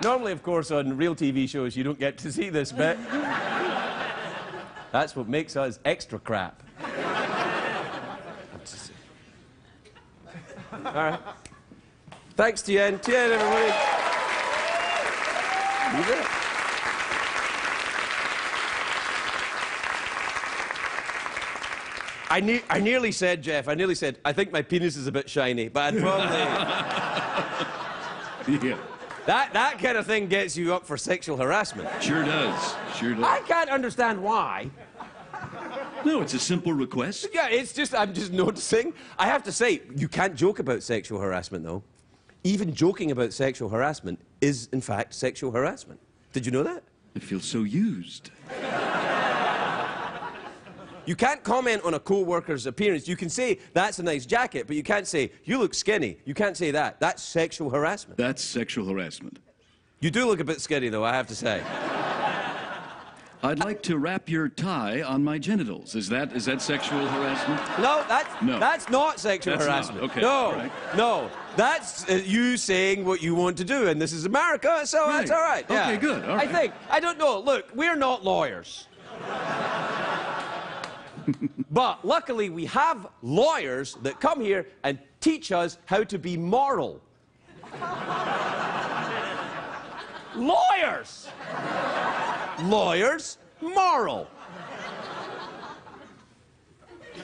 Normally, of course, on real TV shows, you don't get to see this bit. That's what makes us extra crap. All right. Thanks, Tien. Tien, everybody. You did it. I nearly said, Jeff, I think my penis is a bit shiny, but I'd probably... Yeah. That kind of thing gets you up for sexual harassment. Sure does. Sure does. I can't understand why. No, it's a simple request. Yeah, it's just, I'm just noticing. I have to say, you can't joke about sexual harassment, though. Even joking about sexual harassment is, in fact, sexual harassment. Did you know that? I feel so used. You can't comment on a co-worker's appearance. You can say, that's a nice jacket, but you can't say, you look skinny. You can't say that. That's sexual harassment. That's sexual harassment. You do look a bit skinny, though, I have to say. I'd like to wrap your tie on my genitals. Is that sexual harassment? No, that's not sexual That's harassment. not. Okay. No, Right. no. That's you saying what you want to do, and this is America, so Right. that's all right. Yeah. Okay, good. All right. I don't know. Look, we're not lawyers. But luckily, we have lawyers that come here and teach us how to be moral. Lawyers! Lawyers, moral.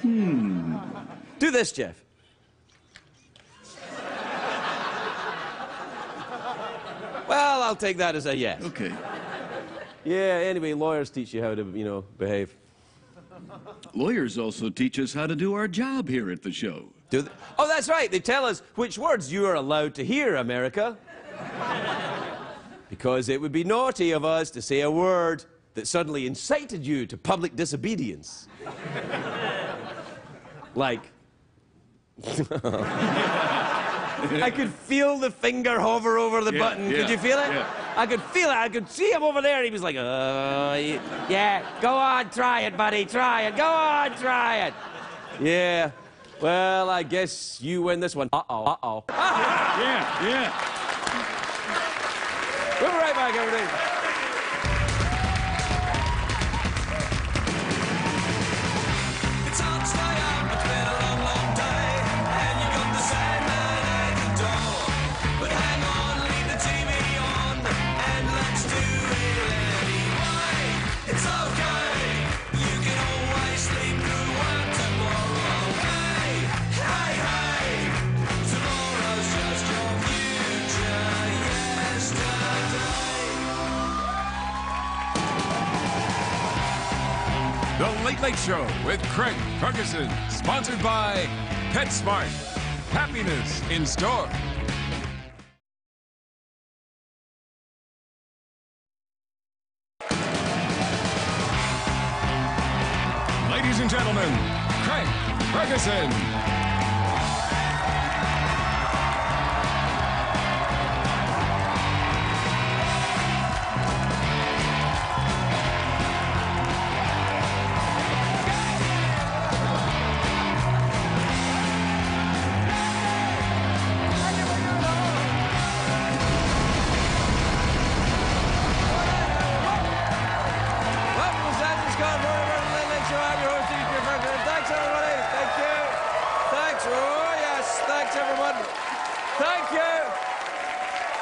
Do this, Jeff. Well, I'll take that as a yes. Okay. Yeah, anyway, lawyers teach you how to, behave. Lawyers also teach us how to do our job here at the show. Oh, that's right. They tell us which words you are allowed to hear, America. Because it would be naughty of us to say a word that suddenly incited you to public disobedience. Like... I could feel the finger hover over the button. Yeah, could you feel it? Yeah. I could feel it. I could see him over there. He was like, yeah, go on, try it, buddy, try it. Go on, try it. Yeah. Well, I guess you win this one. Uh-oh. Yeah. We'll be right back, everybody. The Late Late Show with Craig Ferguson, sponsored by PetSmart. Happiness in store. Ladies and gentlemen, Craig Ferguson.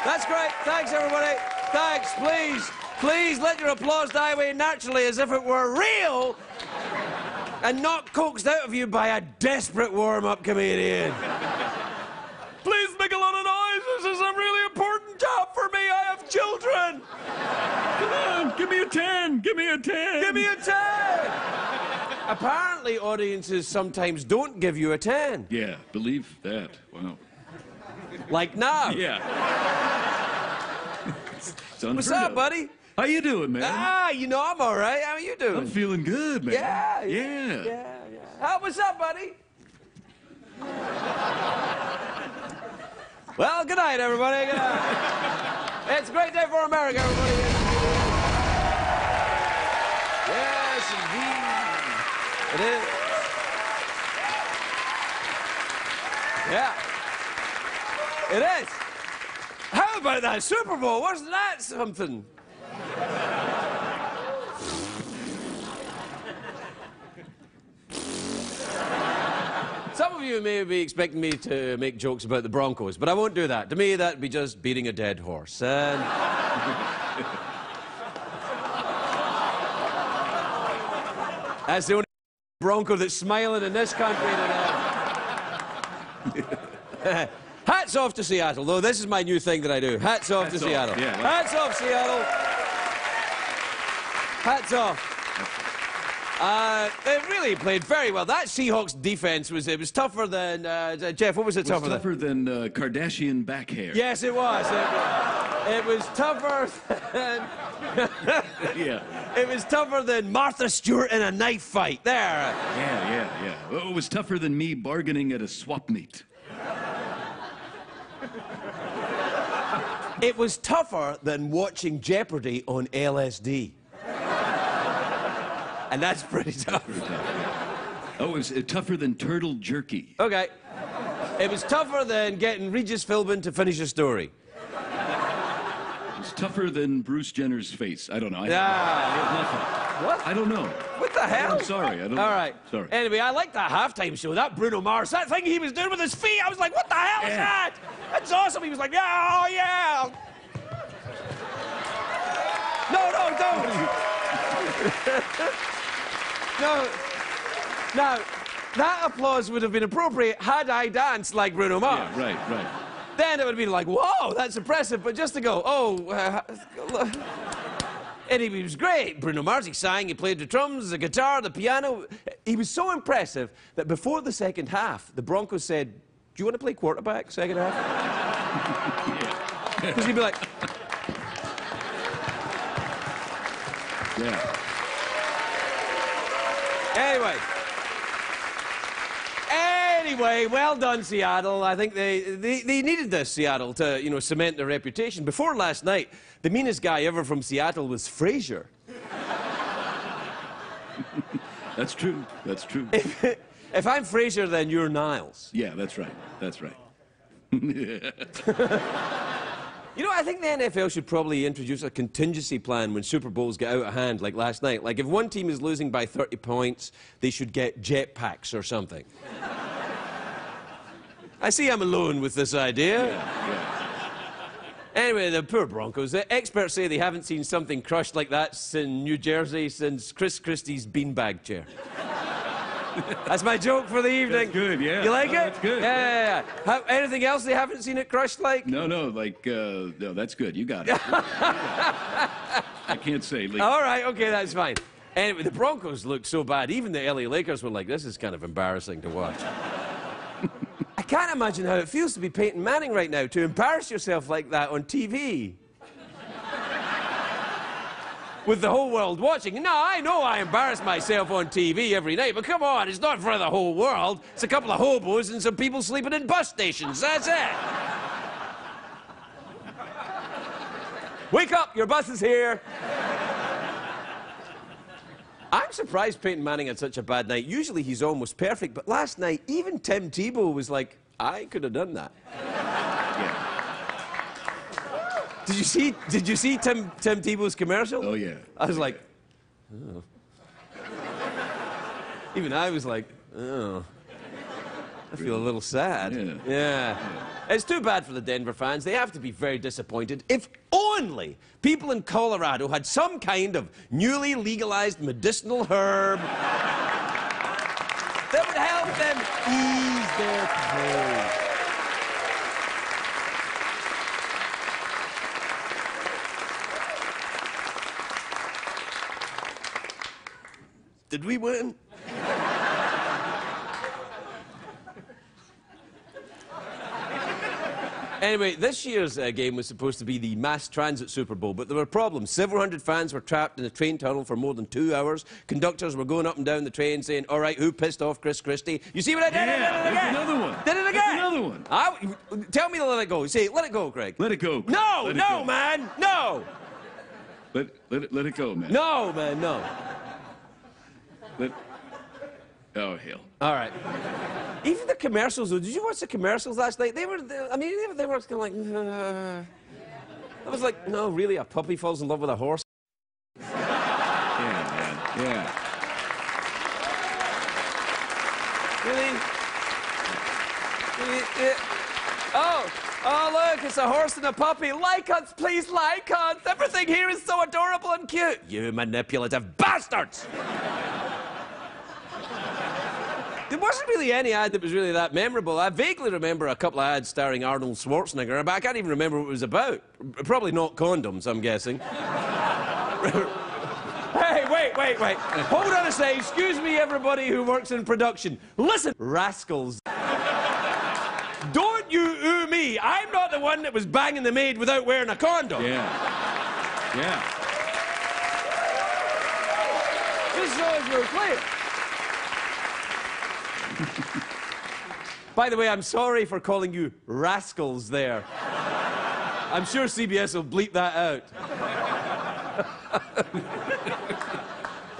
That's great. Thanks, everybody. Thanks. Please let your applause die away naturally as if it were real and not coaxed out of you by a desperate warm-up comedian. Please make a lot of noise. This is a really important job for me. I have children. Come on, give me a 10. Give me a 10. Give me a 10. Apparently, audiences sometimes don't give you a 10. Yeah, believe that. Wow. Like now. Yeah. What's up, buddy? How you doing, man? I'm all right. How are you doing? I'm feeling good, man. Yeah. What's up, buddy? Well, good night, everybody. Good night. It's a great day for America, everybody. Yes, indeed. It is. Yeah. It is. How How about that Super Bowl? Wasn't that something? Some of you may be expecting me to make jokes about the Broncos, but I won't do that. To me, that'd be just beating a dead horse. And that's the only Bronco that's smiling in this country today. Hats off to Seattle, though. This is my new thing that I do. Hats off to Seattle. Yeah, hats off, Seattle. Hats off. They really played very well. That Seahawks defense was tougher than Jeff. What was it tougher than? Tougher than Kardashian back hair. Yes, it was. It was tougher than. Yeah. It was tougher than Martha Stewart in a knife fight. There. Yeah. Well, it was tougher than me bargaining at a swap meet. It was tougher than watching Jeopardy on LSD. And that's pretty tough. Oh, it was tougher than turtle jerky. Okay. It was tougher than getting Regis Philbin to finish a story. It was tougher than Bruce Jenner's face. I don't know. I have nothing. What? I don't know. What the hell? I'm sorry. I don't know. All right. Sorry. Anyway, I liked that halftime show. That Bruno Mars, that thing he was doing with his feet. I was like, what the hell is that? That's awesome. He was like, yeah, oh, yeah. No, don't. No. Now, that applause would have been appropriate had I danced like Bruno Mars. Yeah, right. Then it would have been like, whoa, that's impressive. But just to go, and he was great. Bruno Mars, he sang, he played the drums, the guitar, the piano. He was so impressive that before the second half, the Broncos said, do you want to play quarterback second half? Because he'd be like... Yeah. Anyway, well done, Seattle. I think they needed this, Seattle, to, you know, cement their reputation. Before last night, the meanest guy ever from Seattle was Fraser. That's true. If I'm Fraser, then you're Niles. Yeah, that's right. You know, I think the NFL should probably introduce a contingency plan when Super Bowls get out of hand, like last night. Like, if one team is losing by 30 points, they should get jetpacks or something. I see I'm alone with this idea. Yeah. Anyway, the poor Broncos. The experts say they haven't seen something crushed like that in New Jersey since Chris Christie's beanbag chair. That's my joke for the evening. That's good, yeah. You like it? That's good. Yeah. Anything else they haven't seen it crushed like? No, that's good. You got it. I can't say. All right, okay, that's fine. Anyway, the Broncos looked so bad. Even the LA Lakers were like, this is kind of embarrassing to watch. I can't imagine how it feels to be Peyton Manning right now, to embarrass yourself like that on TV. With the whole world watching. No, I know I embarrass myself on TV every night, but come on, it's not for the whole world. It's a couple of hobos and some people sleeping in bus stations. That's it. Wake up, your bus is here. I'm surprised Peyton Manning had such a bad night. Usually he's almost perfect, but last night, even Tim Tebow was like, I could have done that. Yeah. Did you see Tim Tebow's commercial? Oh, yeah. I was like, oh. Even I was like, oh. I feel a little sad. Yeah. It's too bad for the Denver fans. They have to be very disappointed. If only people in Colorado had some kind of newly legalized medicinal herb that would help them ease their pain. Did we win? Anyway, this year's game was supposed to be the mass transit Super Bowl, but there were problems. Several hundred fans were trapped in a train tunnel for more than 2 hours. Conductors were going up and down the train saying, all right, who pissed off Chris Christie? You see what I did? Yeah, Did it again. another one. Did it again. Another one. Tell me to let it go. Say, let it go, Craig. Let it go. Craig. No, let no, go. man, no. Let it go, man. No, man, no. Oh, hell. All right. Even the commercials, though. Did you watch the commercials last night? They were kind of like... I was like, no, really, a puppy falls in love with a horse? Yeah, man. Yeah. Really? Really? Oh, look, it's a horse and a puppy. Like us, please, like us. Everything here is so adorable and cute. You manipulative bastards! There wasn't really any ad that was really that memorable. I vaguely remember a couple of ads starring Arnold Schwarzenegger, but I can't even remember what it was about. Probably not condoms, I'm guessing. Hey, wait. Hold on a second. Excuse me, everybody who works in production. Listen, rascals. Don't you ooh me. I'm not the one that was banging the maid without wearing a condom. Yeah. Yeah. Just so as we're clear. By the way, I'm sorry for calling you rascals there. I'm sure CBS will bleep that out.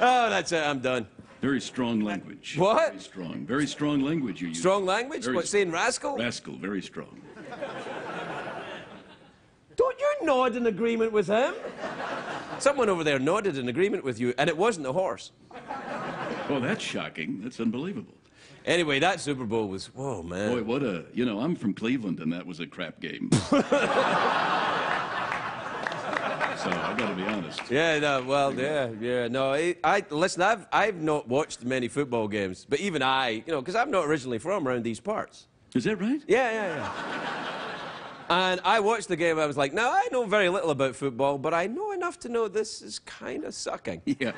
Oh, that's it. I'm done. Very strong language. What? Very strong. Very strong language you use. Strong language? Very What, saying rascal? Rascal, very strong. Don't you nod in agreement with him? Someone over there nodded in agreement with you, and it wasn't a horse. Oh, that's shocking. That's unbelievable. Anyway, that Super Bowl was, whoa, man. Boy, what a, I'm from Cleveland, and that was a crap game. So, I've got to be honest. Yeah, no, well, yeah, no, listen, I've not watched many football games, but even I, because I'm not originally from around these parts. Is that right? Yeah. And I watched the game, I was like, now, I know very little about football, but I know enough to know this is kind of sucking. Yeah.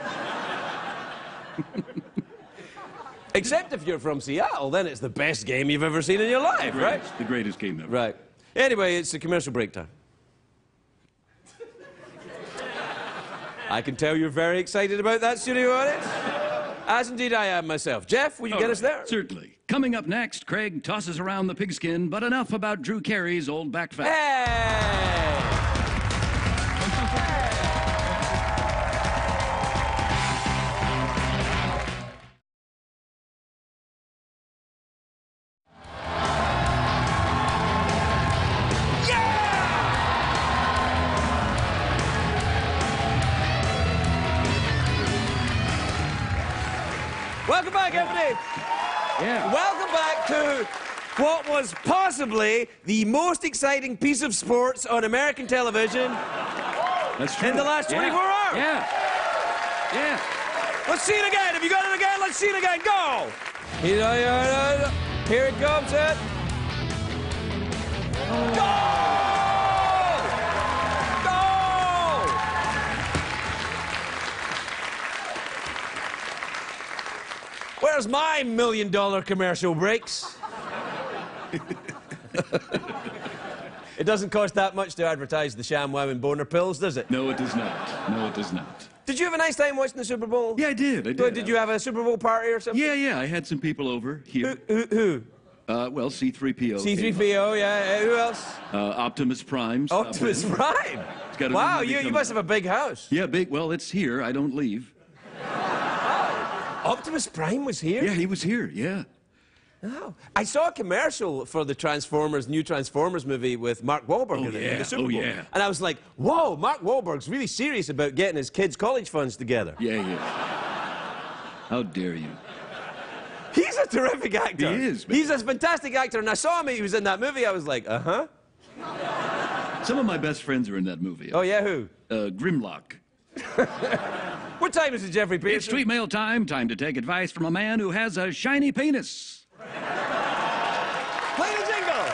Except if you're from Seattle, then it's the best game you've ever seen in your life, right? The greatest game ever. Right. Anyway, it's a commercial break time. I can tell you're very excited about that, studio audience. As indeed I am myself. Jeff, will you get us there? Certainly. Coming up next, Craig tosses around the pigskin, but enough about Drew Carey's old back fat. Hey! Welcome back, everybody. Yeah. Welcome back to what was possibly the most exciting piece of sports on American television That's true. in the last 24 hours. Yeah. Let's see it again. Have you got it again? Let's see it again. Go. Here it comes. Go! Where's my $1 million commercial breaks? It doesn't cost that much to advertise the ShamWow and boner pills, does it? No, it does not. No, it does not. Did you have a nice time watching the Super Bowl? Yeah, I did. Did you have a Super Bowl party or something? Yeah. I had some people over here. Who? Well, C-3PO. C-3PO, yeah. Who else? Optimus Prime. Optimus Prime? Wow, you must have a big house. Yeah, big. Well, it's here. I don't leave. Optimus Prime was here? Yeah, he was here, yeah. Oh. I saw a commercial for the new Transformers movie with Mark Wahlberg in the Super Bowl. Yeah. And I was like, whoa, Mark Wahlberg's really serious about getting his kids' college funds together. Yeah. How dare you? He's a terrific actor. He is, man. He's a fantastic actor, and I saw him, he was in that movie, I was like, uh-huh. Some of my best friends are in that movie. Oh, yeah, who? Grimlock. What time is it, Jeffrey Pearson? It's tweet mail time. Time to take advice from a man who has a shiny penis. Play the jingle!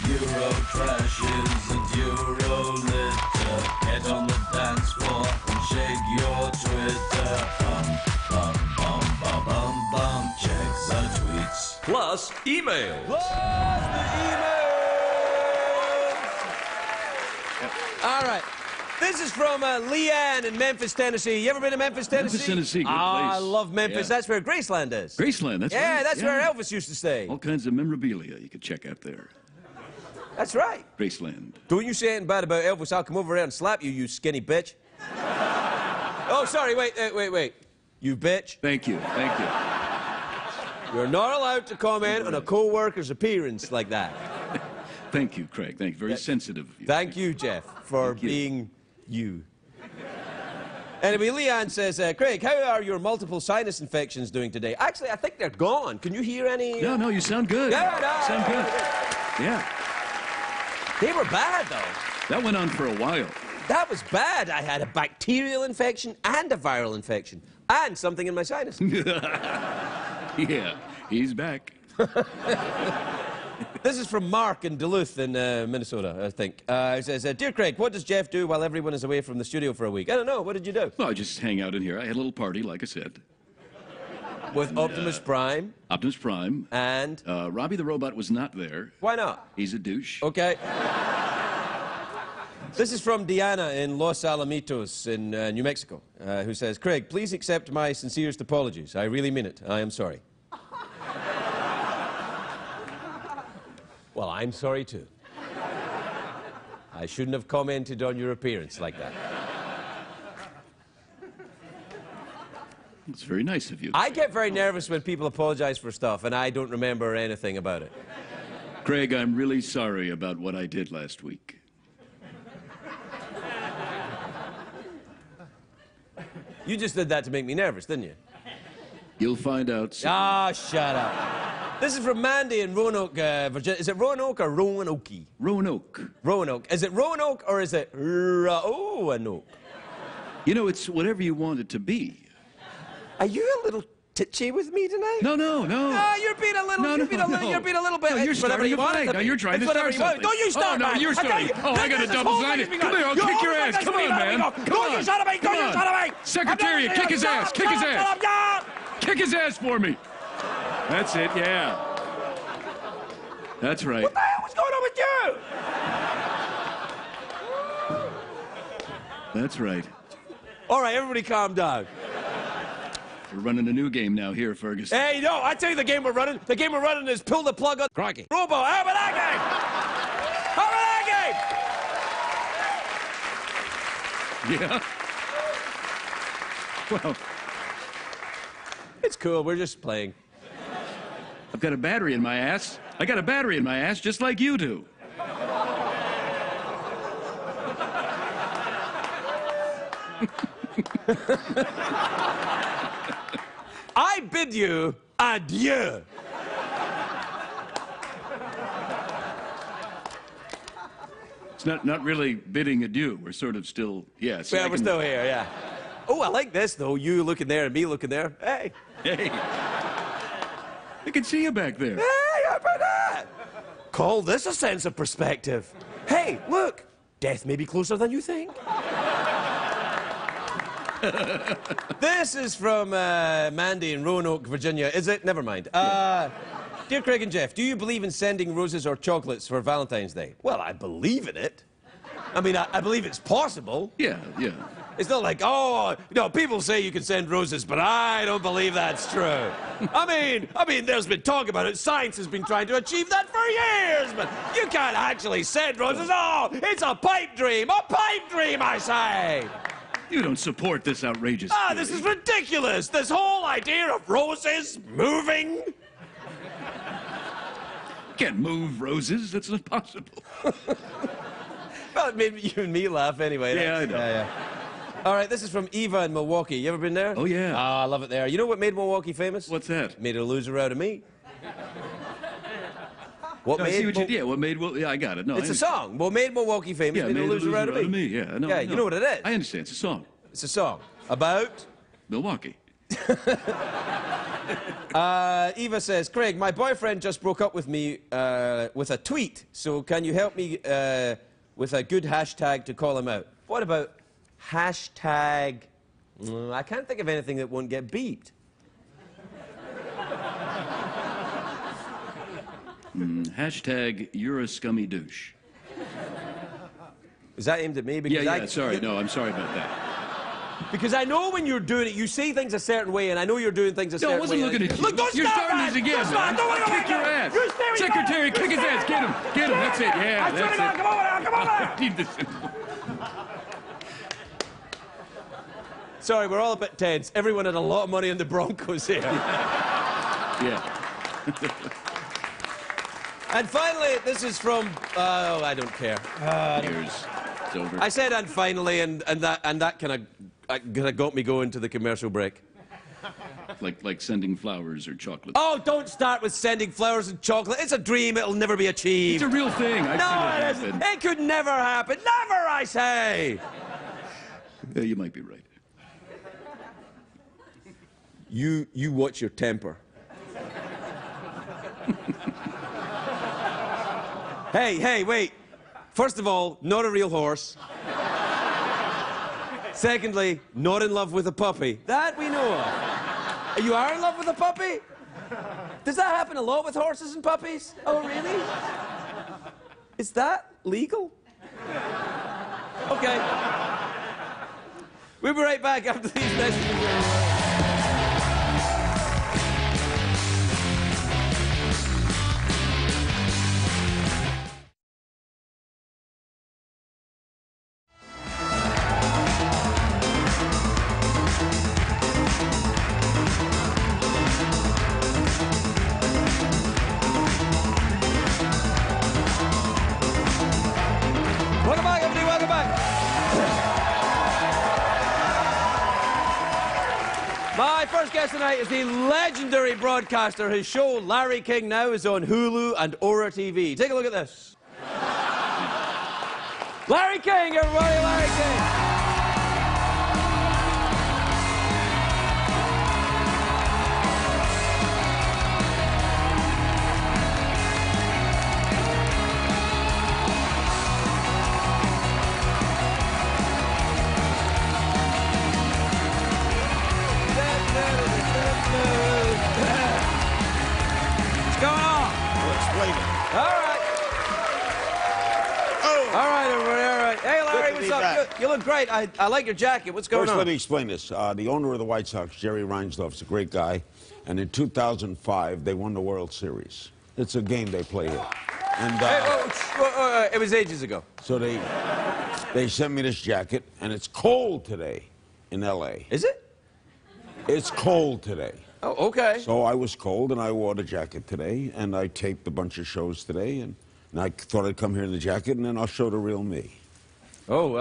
Euro trash is a Euro litter. Get on the dance floor and shake your Twitter. Bum. Check the tweets. Plus email. All right. This is from Leanne in Memphis, Tennessee. You ever been to Memphis, Tennessee? Memphis, Tennessee, good place. I love Memphis. Yeah. That's where Graceland is. Graceland, that's right. Yeah, that's where Elvis used to stay. All kinds of memorabilia you could check out there. That's right. Graceland. Don't you say anything bad about Elvis, I'll come over there and slap you, you skinny bitch. Oh, sorry, wait. You bitch. Thank you. You're not allowed to comment on a co-worker's appearance like that. Thank you, Craig. Thank you. Very sensitive of you. Thank you, Jeff, for being you. Anyway, Leanne says, Craig, how are your multiple sinus infections doing today? Actually, I think they're gone. Can you hear any? No, you sound good. Yeah, no, sound good. Yeah. They were bad, though. That went on for a while. That was bad. I had a bacterial infection and a viral infection and something in my sinus. Yeah, he's back. This is from Mark in Duluth in Minnesota, I think. He says, Dear Craig, what does Jeff do while everyone is away from the studio for a week? I don't know. What did you do? Well, I just hang out in here. I had a little party, like I said. With Optimus Prime. Optimus Prime. And? Robbie the Robot was not there. Why not? He's a douche. Okay. This is from Deanna in Los Alamitos in New Mexico, who says, Craig, please accept my sincerest apologies. I really mean it. I am sorry. Well, I'm sorry too. I shouldn't have commented on your appearance like that. It's very nice of you. I get very nervous when people apologize for stuff and I don't remember anything about it. Craig, I'm really sorry about what I did last week. You just did that to make me nervous, didn't you? You'll find out soon. Ah, shut up. This is from Mandy in Roanoke, Virginia. Is it Roanoke or Roanoke? Roanoke. Roanoke. Is it Roanoke or is it Roanoke? You know, it's whatever you want it to be. Are you a little titchy with me tonight? No. No, you're being a little. You're being a little bit. No, you're it's whatever starting you a want fight. it to Now be. you're trying It's to whatever start you want. something. No, you start. Oh, no, man. you're starting. Oh, I got a double-sided. Come here, I'll kick your ass. Come on, man. Come on. You son of a. Come You on. son of a. Secretariat, kick his ass. Kick his ass. Kick his ass for me. That's it, yeah. That's right. What the hell was going on with you? That's right. All right, everybody calm down. We're running a new game now here, Ferguson. Hey, no, I tell you the game we're running. The game we're running is pull the plug on. Crikey. Robo, how about that game? How about that Yeah? Well, game? It's cool, we're just playing. I've got a battery in my ass. I got a battery in my ass just like you do. I bid you adieu. It's not really bidding adieu. We're sort of still, yeah. So Yeah, we're still here, yeah. Oh, I like this, though. You looking there and me looking there. Hey. Hey. I can see you back there. Hey, how about that? Call this a sense of perspective. Hey, look. Death may be closer than you think. This is from Mandy in Roanoke, Virginia. Is it? Never mind. Dear Craig and Jeff, do you believe in sending roses or chocolates for Valentine's Day? Well, I believe in it. I mean, I believe it's possible. Yeah. It's not like, oh, people say you can send roses, but I don't believe that's true. I mean, there's been talk about it. Science has been trying to achieve that for years, but you can't actually send roses. Oh, it's a pipe dream. A pipe dream, I say. You don't support this outrageous This is ridiculous. This whole idea of roses moving. Can't move roses. That's not possible. Well, it made you and me laugh anyway. Yeah, I know. Yeah. All right, this is from Eva in Milwaukee. You ever been there? Oh, yeah. I love it there. You know what made Milwaukee famous? What's that? Made a loser out of me. What No, made I see what you did. Yeah, what made... Well, yeah, I got it. No, It's a song. What made Milwaukee famous? Yeah, made a loser out of me. Yeah, no, Yeah, you know what it is. I understand. It's a song. It's a song about... Milwaukee. Eva says, Craig, my boyfriend just broke up with me with a tweet, so can you help me with a good hashtag to call him out? What about hashtag... I can't think of anything that won't get beeped. Hashtag, you're a scummy douche. Is that aimed at me? Because Yeah, sorry. No, I'm sorry about that. Because I know when you're doing it, you say things a certain way, and I know you're doing things a certain way. No, I wasn't looking at you. Look, don't You're stop, starting man. this again, Don't stop. man. Don't I'll kick your ass. You're staring Secretary, at me. kick his ass. Get him. Get him. That's it. Yeah, I'm that's turning on. it. Come over now. Come over now. Need this. Sorry, we're all a bit tense. Everyone had a lot of money in the Broncos here. Yeah. And finally, this is from, oh, I don't care. Here's it's over. I said and finally, and that kind of got me going to the commercial break. Like sending flowers or chocolate. Oh, don't start with sending flowers and chocolate. It's a dream. It'll never be achieved. It's a real thing. I've No, seen it it isn't. happen. It could never happen. Never, I say. Yeah, you might be right. You watch your temper. Hey, wait. First of all, not a real horse. Secondly, not in love with a puppy. That we know of. You are in love with a puppy? Does that happen a lot with horses and puppies? Oh, really? Is that legal? Okay. We'll be right back after these messages. Welcome back, everybody, welcome back. My first guest tonight is the legendary broadcaster. His show, Larry King, now is on Hulu and Aura TV. Take a look at this. Larry King, everybody, Larry King. What's going on? I'll explain it. All right. Oh. All right, everybody, all right. Hey, Larry, Good to what's be up? back. You look great. I like your jacket. What's going First, on? let me explain this. The owner of the White Sox, Jerry Reinsdorf's a great guy. And in 2005, they won the World Series. It's a game they play here. And Hey, it was ages ago. so they sent me this jacket, and it's cold today in L.A. Is it? It's cold today. Oh, okay. So I was cold, and I wore the jacket today, and I taped a bunch of shows today, and I thought I'd come here in the jacket, and then I'll show the real me. Oh,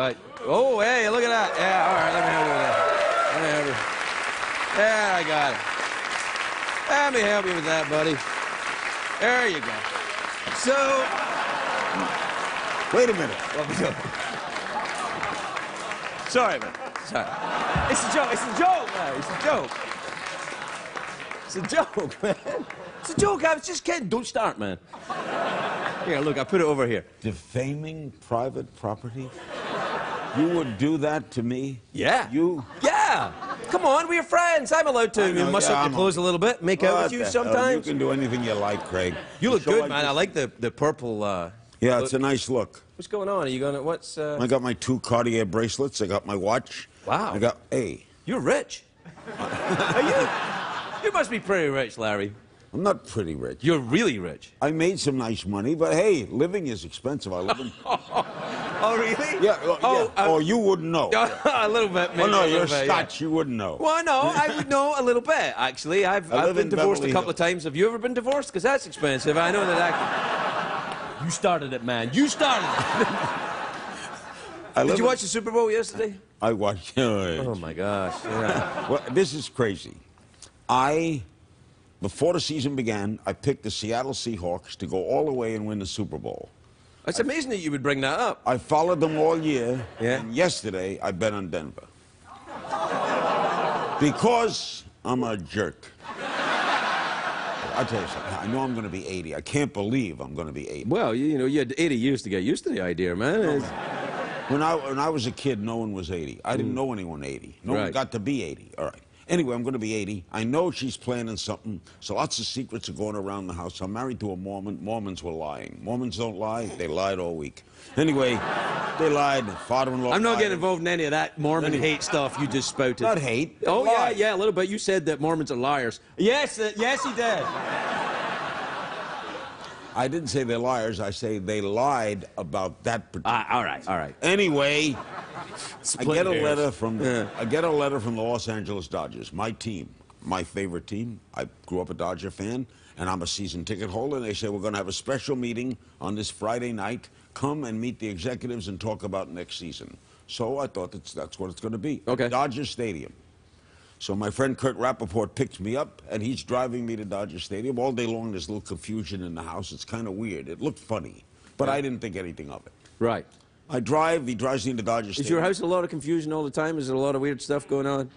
oh, hey, look at that. Yeah, all right, let me help you with that. Let me help you. Yeah, I got it. Let me help you with that, buddy. There you go. So, Wait a minute. sorry, man. Sorry. It's a joke. It's a joke, man. It's a joke. It's a joke, man. It's a joke. I was just kidding. Don't start, man. Here, look, I put it over here. Defaming private property? You would do that to me? Yeah. You? Yeah. Come on, we're friends. I'm allowed to I know, muss yeah, up I'm the clothes a little bit, make out What with you the hell? sometimes. You can do anything you like, Craig. You look So good, man. I just- like the purple. Yeah, look. it's a nice look. What's going on? Are you gonna? What's? I got my 2 Cartier bracelets. I got my watch. Wow. I got A. You're rich. Are you? You must be pretty rich, Larry. I'm not pretty rich. You're really rich. I made some nice money, but hey, living is expensive. I live in. Oh, really? Yeah. Oh, yeah. Oh, you wouldn't know. a little bit, maybe. Oh no, a little you're bit, Scotch. You wouldn't know. Well, no, I would know a little bit, actually. I've live been in divorced Beverly a couple of Hills. times. Have you ever been divorced? Because that's expensive. I know that. You started it, man. You started it. Did you watch the Super Bowl yesterday? I watched. Oh, my gosh. Yeah. Well, this is crazy. Before the season began, I picked the Seattle Seahawks to go all the way and win the Super Bowl. It's amazing that you would bring that up. I followed them all year, Yeah. and yesterday I bet on Denver. Because I'm a jerk. I'll tell you something. I know I'm going to be 80. I can't believe I'm going to be 80. Well, you know, you had 80 years to get used to the idea, man. It's- When I was a kid, no one was 80. I didn't know anyone 80. No one Right. got to be 80. All right. Anyway, I'm going to be 80. I know she's planning something, so lots of secrets are going around the house. I'm married to a Mormon. Mormons were lying. Mormons don't lie. They lied all week. Anyway, they lied. Father-in-law I'm not lied. getting involved in any of that Mormon hate stuff you just spouted. Not hate. Oh, lie. yeah, a little bit. You said that Mormons are liars. Yes, yes, he did. I didn't say they're liars. I say they lied about that particular. All right. Anyway, I get a hairs. letter from the Los Angeles Dodgers, my team, my favorite team. I grew up a Dodger fan, and I'm a season ticket holder, and they said, we're going to have a special meeting on this Friday night. Come and meet the executives and talk about next season. So I thought that's what it's going to be. Okay. At Dodger Stadium. So my friend Kurt Rappaport picks me up, and he's driving me to Dodger Stadium. All day long, there's a little confusion in the house. It's kind of weird. It looked funny, but I didn't think anything of it. Right. I drive. He drives me to Dodger Stadium. Is your house a lot of confusion all the time? Is there a lot of weird stuff going on?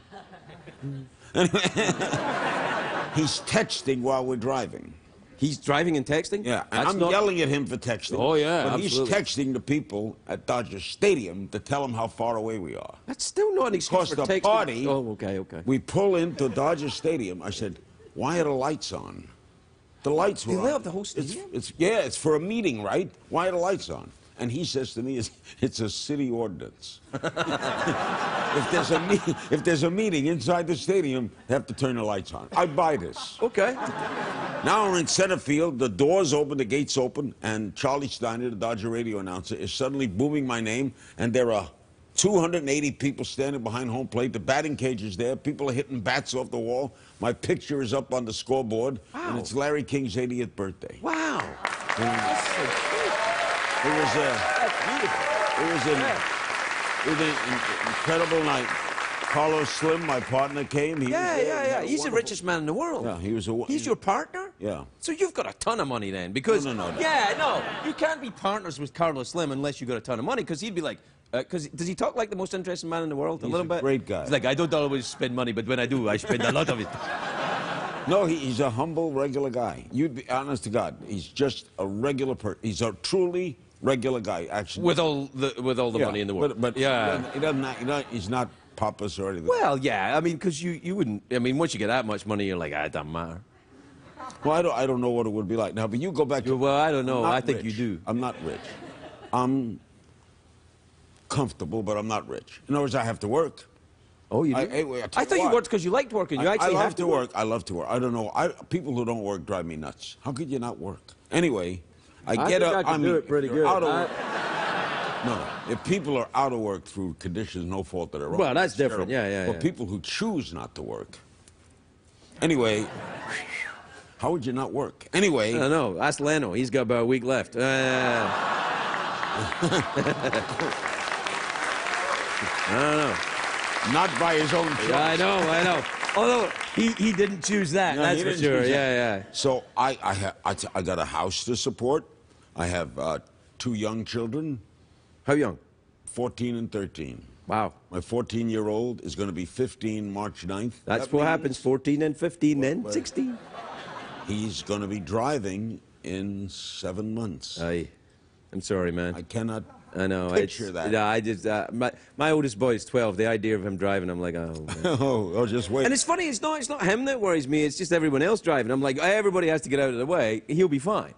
He's texting while we're driving. He's driving and texting? Yeah, and I'm yelling at him for texting. Oh, yeah, but absolutely. he's texting the people at Dodger Stadium to tell them how far away we are. That's still not an excuse for the texting. party, Oh, okay. we pull into Dodger Stadium. I said, why are the lights on? The lights were They on. lit up the whole stadium? It's for a meeting, right? Why are the lights on? And he says to me, it's a city ordinance. if there's a meeting inside the stadium, they have to turn the lights on. I buy this. Okay. Now we're in center field, the doors open, the gates open, and Charlie Steiner, the Dodger radio announcer, is suddenly booming my name, and there are 280 people standing behind home plate. The batting cage is there. People are hitting bats off the wall. My picture is up on the scoreboard, and it's Larry King's 80th birthday. Wow. That's so cute. It was an incredible night. Carlos Slim, my partner, came. He was there. Yeah. He's the richest man in the world. Yeah, he was a... He's your partner? Yeah. So you've got a ton of money then, because... No. Yeah, no. You can't be partners with Carlos Slim unless you got a ton of money, because he'd be like... Because does he talk like the most interesting man in the world? He's a little bit? Great guy. He's like, I don't always spend money, but when I do, I spend a lot of it. No, he's a humble, regular guy. You'd be honest to God. He's just a regular person. He's a truly regular guy, actually. With all the money in the world. But yeah. He's not pompous or anything. Well, yeah. I mean, because you wouldn't... I mean, once you get that much money, you're like, it doesn't matter. Well, I don't know what it would be like now, but you go back to... Well, I don't know. I think rich. you do. I'm not rich. I'm comfortable, but I'm not rich. In other words, I have to work. Oh, you do? I thought you worked because you liked working. You actually I have to work. I love to work. I don't know. People who don't work drive me nuts. How could you not work? Anyway, I get up. I can do it pretty good. No. If people are out of work through conditions no fault of their own. Well, that's different. Terrible. Yeah. But people who choose not to work. Anyway, how would you not work? Anyway. I don't know. Ask Leno. He's got about a week left. I don't know. Not by his own choice. I know. Although he didn't choose that. No, that's for sure. Yeah. So I got a house to support. I have 2 young children. How young? 14 and 13. Wow. My 14-year-old is going to be 15 March 9th. That's what happens. 14 and 15, then 16. He's going to be driving in 7 months. I'm sorry, man. I cannot picture that. Yeah, I just my oldest boy is 12. The idea of him driving, I'm like, oh. Man. Oh, just wait. And it's funny. It's not him that worries me. It's just everyone else driving. I'm like, everybody has to get out of the way. He'll be fine.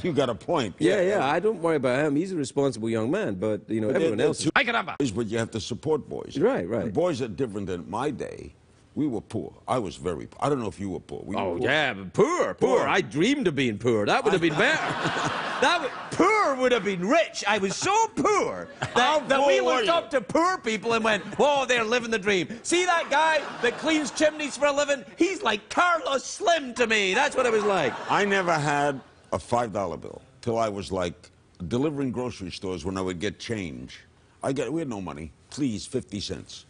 You got a point. Yeah. I don't worry about him. He's a responsible young man. But everyone else. But you have to support boys. Right. And boys are different than my day. We were poor. I was very poor. I don't know if you were poor. We were poor. Yeah, but poor. I dreamed of being poor. That would have been better. Poor would have been rich. I was so poor that we looked up to poor people and went, oh, they're living the dream. See that guy that cleans chimneys for a living? He's like Carlos Slim to me. That's what it was like. I never had a $5 bill till I was like delivering grocery stores when I would get change. We had no money. Please, 50 cents.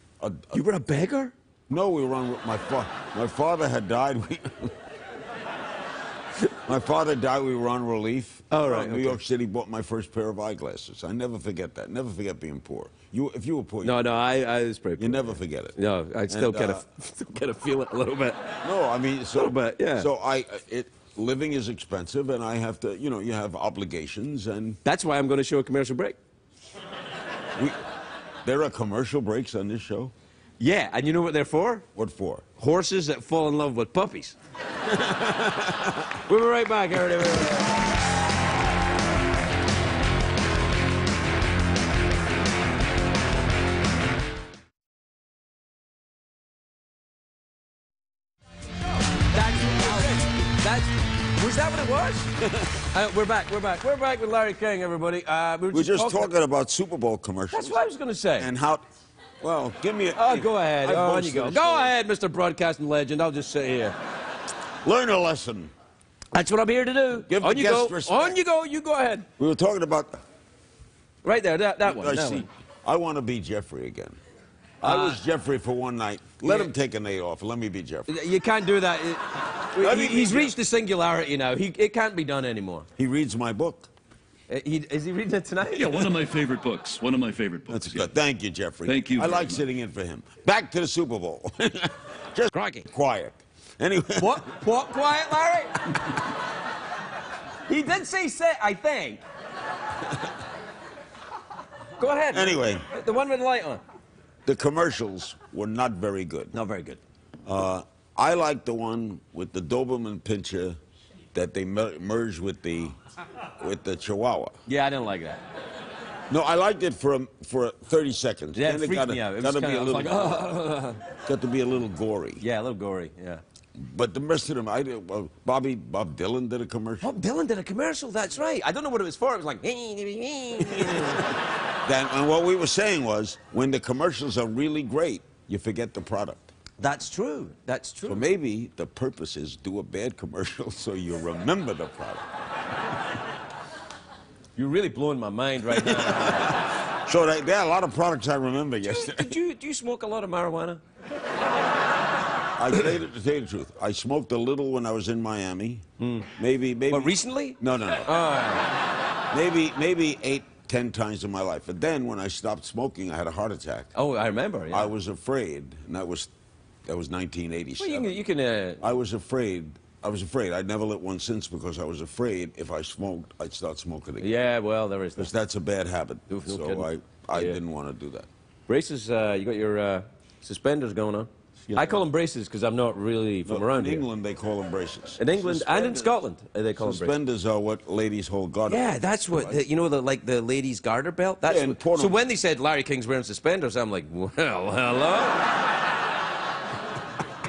You were a beggar? No, we were on. My father had died. My father died. We were on relief. Oh, right. New York City bought my first pair of eyeglasses. I never forget that. Never forget being poor. If you were poor. No, I was pretty poor. You never forget it. No, I still kind of feel it a little bit. No, I mean, so but yeah. So living is expensive, and I have to. You have obligations, and that's why I'm going to show a commercial break. There are commercial breaks on this show. Yeah, and you know what they're for? What for? Horses that fall in love with puppies. We'll be right back, everybody. Was that what it was? We're back with Larry King, everybody. We're just talking about Super Bowl commercials. That's what I was going to say. And how... Well, give me a... Oh, go ahead. On you go. Go ahead, Mr. Broadcasting Legend. I'll just sit here. Learn a lesson. That's what I'm here to do. Give the On you guests go. respect. On you go. You go ahead. We were talking about... Right there, that one. I That see. one. I want to be Jeffrey again. I was Jeffrey for one night. Let yeah. him take a night off. Let me be Jeffrey. You can't do that. He's be reached the singularity now. It can't be done anymore. He reads my book. Is he reading it tonight? Yeah, one of my favorite books. One of my favorite books. That's good. Thank you, Jeffrey. Thank you I very like much. sitting in for him. Back to the Super Bowl. Just Crikey. quiet. Anyway. What? What? Quiet, Larry? He did say sit, I think. Go ahead. Anyway. The one with the light on. The commercials were not very good. Not very good. I like the one with the Doberman Pinscher that they merged with the Chihuahua. Yeah, I didn't like that. No, I liked it for 30 seconds. Yeah, Then it freaked me out. It was gotta be kinda- a I was little, like, got to be a little gory. Yeah, a little gory, yeah. But the rest of them, I did. Well, Bob Dylan did a commercial. Bob Dylan did a commercial, that's right. I don't know what it was for. It was like... And what we were saying was, when the commercials are really great, you forget the product. That's true. That's true. So maybe the purpose is do a bad commercial so you remember the product. You're really blowing my mind right now. So there are a lot of products I remember yesterday. Do you smoke a lot of marijuana? To tell you the truth, I smoked a little when I was in Miami. Maybe. But recently? No. Maybe 8, 10 times in my life. But then when I stopped smoking, I had a heart attack. Oh, I remember. Yeah. I was afraid, and that was 1987. Well, you can. I was afraid. I'd never lit one since because I was afraid if I smoked, I'd start smoking again. Yeah, well, there is Because that. that's a bad habit. Oof, no so kidding. I Yeah. didn't want to do that. Braces. You got your suspenders going on. I call them braces because I'm not really from around in here. England, they call them braces. In England and in Scotland, they call them braces. Suspenders are what ladies hold garter. Yeah, that's what you know. Like the ladies' garter belt. That's Yeah, in what, porno- so when they said Larry King's wearing suspenders, I'm like, well, hello.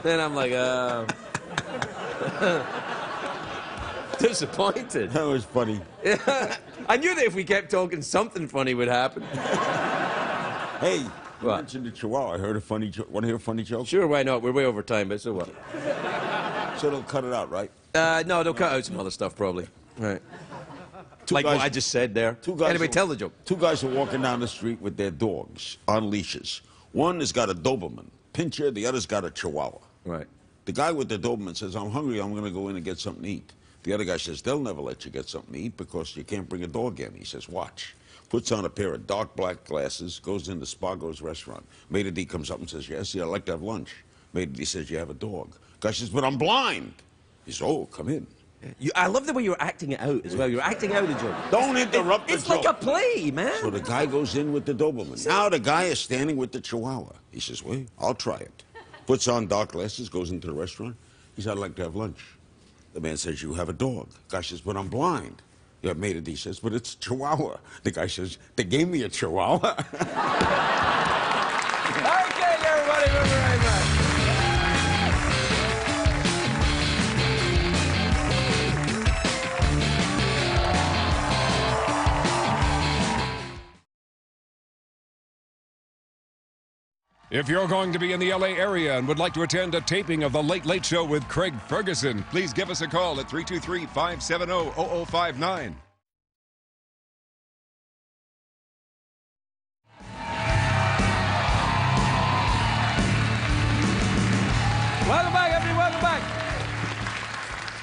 Then I'm like, disappointed. That was funny. I knew that if we kept talking, something funny would happen. Hey, you What? mentioned the Chihuahua. I heard a funny joke. Want to hear a funny joke? Sure, why not? We're way over time, but so what? So they'll cut it out, right? No, they'll cut out some other stuff probably. Right. Two Like guys- what I just said there. Two guys Anyway, are- tell the joke. Two guys are walking down the street with their dogs on leashes. One has got a Doberman Pinscher, the other's got a Chihuahua. Right. The guy with the Doberman says, I'm hungry, I'm going to go in and get something to eat. The other guy says, they'll never let you get something to eat because you can't bring a dog in. He says, watch. Puts on a pair of dark black glasses, goes into Spargo's restaurant. Maitre d' comes up and says, yes, I'd like to have lunch. Maitre d' says, you have a dog. Guy says, but I'm blind. He says, oh, come in. I love the way you're acting it out as well. You're acting out a joke. Don't interrupt the It's joke. like a play, man. So the guy goes in with the Doberman. Now the guy is standing with the Chihuahua. He says, wait, I'll try it. Puts on dark glasses, goes into the restaurant. He says, I'd like to have lunch. The man says, you have a dog. Guy says, but I'm blind. Yeah, Maitre d' says, but it's Chihuahua. The guy says, they gave me a Chihuahua. Okay, everybody, we're right back. If you're going to be in the LA area and would like to attend a taping of The Late Late Show with Craig Ferguson, please give us a call at 323-570-0059. Welcome back, everybody. Welcome back.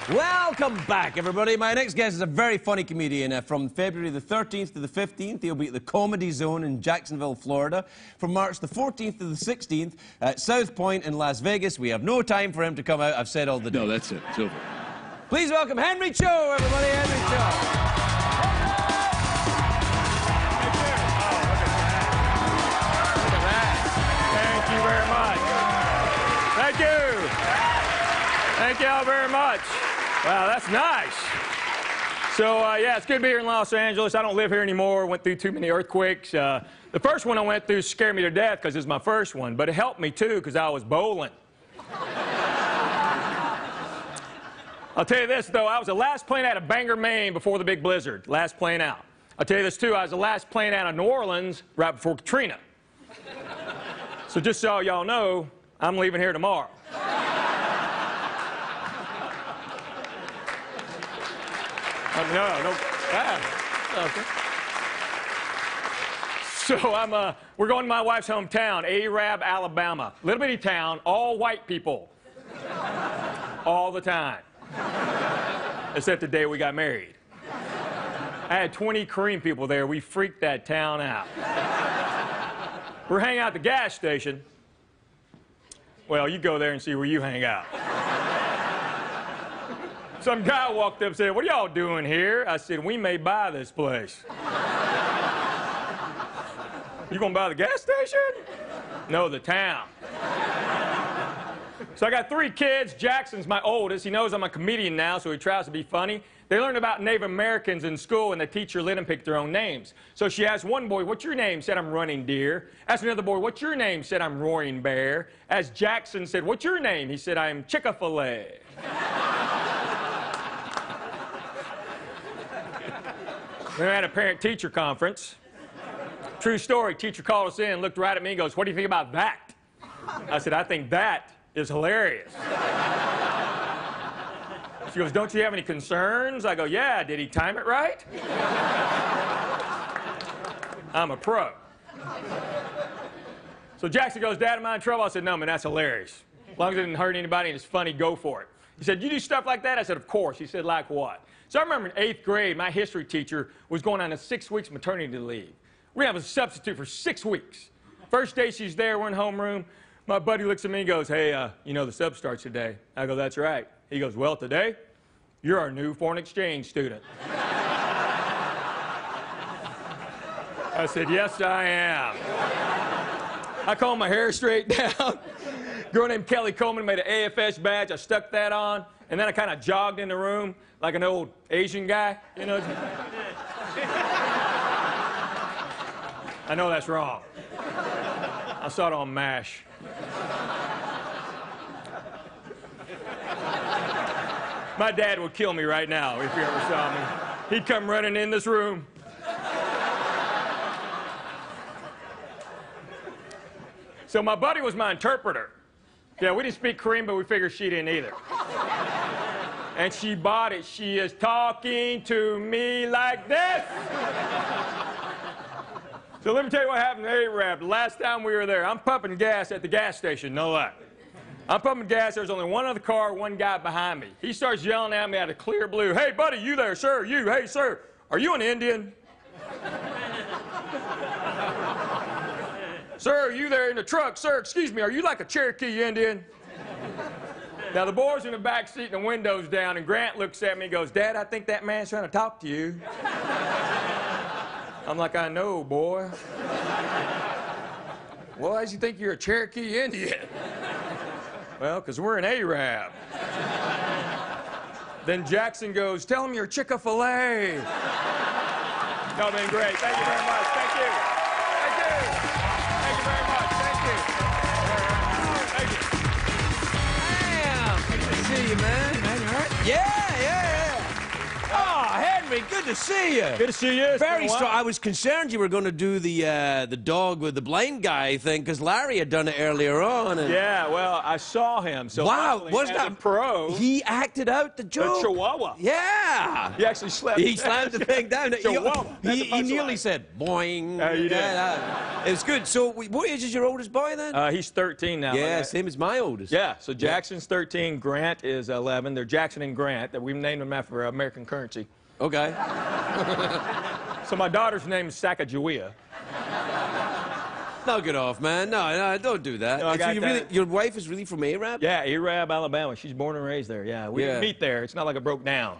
Welcome back, everybody. My next guest is a very funny comedian. From February the 13th to the 15th, he'll be at the Comedy Zone in Jacksonville, Florida. From March the 14th to the 16th, at South Point in Las Vegas. We have no time for him to come out. I've said all the No, dates. that's it. It's over. Please welcome Henry Cho, everybody. Henry Cho. Thank you very much. Thank you. Thank y'all very much. Wow, that's nice. So, yeah, it's good to be here in Los Angeles. I don't live here anymore. Went through too many earthquakes. The first one I went through scared me to death because it was my first one, but it helped me, too, because I was bowling. I'll tell you this, though. I was the last plane out of Bangor, Maine before the big blizzard. Last plane out. I'll tell you this, too. I was the last plane out of New Orleans right before Katrina. So just so y'all know, I'm leaving here tomorrow. No. Okay. So we're going to my wife's hometown, Arab, Alabama. Little bitty town, all white people. All the time. Except the day we got married. I had 20 Korean people there. We freaked that town out. We're hanging out at the gas station. Well, you go there and see where you hang out. Some guy walked up and said, "What are y'all doing here?" I said, "We may buy this place." "You gonna buy the gas station?" "No, the town." So I got 3 kids. Jackson's my oldest. He knows I'm a comedian now, so he tries to be funny. They learned about Native Americans in school, and the teacher let them pick their own names. So she asked one boy, "What's your name?" Said, "I'm Running Deer." Asked another boy, "What's your name?" Said, "I'm Roaring Bear." As Jackson said, "What's your name?" He said, "I'm Chick-fil-A." We were at a parent-teacher conference. True story. Teacher called us in, looked right at me, and goes, "What do you think about that?" I said, "I think that is hilarious." She goes, "Don't you have any concerns?" I go, "Yeah, did he time it right?" I'm a pro. So Jackson goes, "Dad, am I in trouble?" I said, "No, man, that's hilarious. As long as it didn't hurt anybody and it's funny, go for it." He said, "You do stuff like that?" I said, "Of course." He said, "Like what?" So I remember in 8th grade, my history teacher was going on a 6 weeks maternity leave. We're going to have a substitute for 6 weeks. First day she's there, we're in homeroom. My buddy looks at me and goes, "Hey, you know the sub starts today." I go, "That's right." He goes, "Well, today, you're our new foreign exchange student." I said, "Yes, I am." I combed my hair straight down. A girl named Kelly Coleman made an AFS badge. I stuck that on, and then I kind of jogged in the room like an old Asian guy, you know. I know that's wrong. I saw it on MASH. My dad would kill me right now if he ever saw me. He'd come running in this room. So my buddy was my interpreter. Yeah, we didn't speak Korean, but we figured she didn't either. And she bought it. She is talking to me like this. So let me tell you what happened to Arab. The last time we were there, I'm pumping gas at the gas station, no lie. I'm pumping gas, there's only one other car, one guy behind me. He starts yelling at me out of clear blue, "Hey, buddy, you there, sir, you, hey, sir, are you an Indian?" "Sir, you there in the truck, sir, excuse me, are you like a Cherokee Indian?" Now, the boys in the back seat and the window's down, and Grant looks at me and goes, "Dad, I think that man's trying to talk to you." I'm like, "I know, boy." "Well, why does he think you're a Cherokee Indian?" "Well, because we're an Arab." Then Jackson goes, "Tell him you're Chick-fil-A." Y'all been great. Thank you very much. Thank you. Thank you. Thank you very much. Thank you. Thank you. Damn. Good to see you, man. Man, you hurt? Yeah. Oh, Henry, good to see you. Good to see you. Very strong. I was concerned you were going to do the dog with the blind guy thing because Larry had done it earlier on. And... Yeah, well, I saw him. So wow, was as that a pro? He acted out the joke. The Chihuahua. Yeah. He actually slept. He slammed the thing down. Chihuahua. He nearly said boing. You did. It was good. So, what age is your oldest boy then? He's 13 now. Yeah, same as my oldest. Yeah, so Jackson's 13, Grant is 11. They're Jackson and Grant. That we've named them after American currency. Okay. So my daughter's name is Sacagawea. Knock it off, man. No, don't do that. No, I got so that. Your wife is really from Arab? Yeah, Arab, Alabama. She's born and raised there. Yeah, we didn't meet there. It's not like I broke down.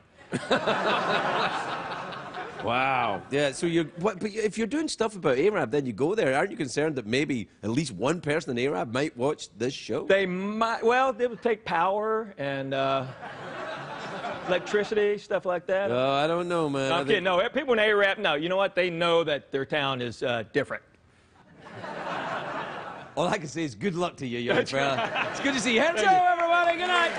Wow. Yeah, so but if you're doing stuff about Arab, then you go there. Aren't you concerned that maybe at least one person in Arab might watch this show? They might, well, they would take power and electricity, stuff like that. I don't know, man. No, I'm kidding. No, people in Arab, no. You know what? They know that their town is different. All I can say is good luck to you, young fella. It's good to see you. Hello, everybody. Good night.